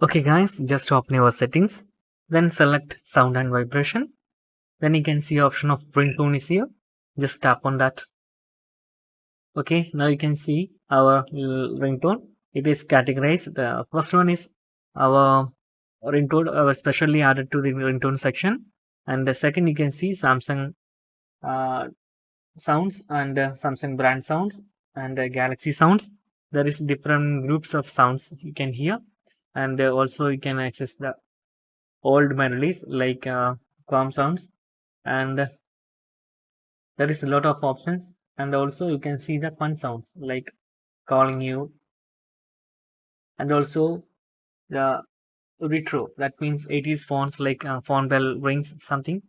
Okay guys, just open your settings, then select sound and vibration. Then you can see option of ringtone is here. Just tap on that. Okay, now you can see our ringtone. It is categorized. The first one is our ringtone, specially added to the ringtone section. And the second, you can see Samsung uh, sounds and Samsung brand sounds and Galaxy sounds. There is different groups of sounds you can hear, and also you can access the old melodies like calm sounds, and there is a lot of options. And also you can see the fun sounds like calling you, and also the retro, that means 80s phones like phone bell rings something.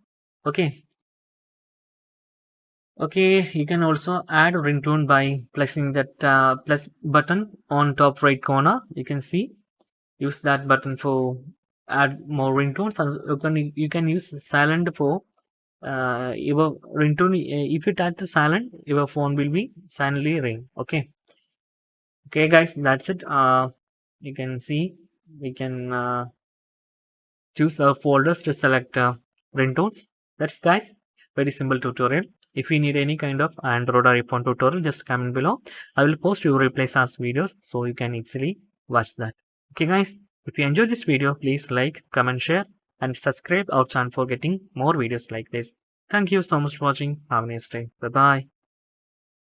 Okay, you can also add ringtone by pressing that plus button on top right corner. You can see, use that button for add more ringtones. And you can use silent for your ringtone. If you tap the silent, your phone will be silently ring. Okay guys, that's it. You can see we can choose folders to select ringtones. That's guys, very simple tutorial. If you need any kind of Android or iPhone tutorial, just comment below. I will post your replays as videos so you can easily watch that. Okay guys, if you enjoyed this video, please like, comment, share and subscribe our channel for getting more videos like this. Thank you so much for watching. Have a nice day. Bye bye.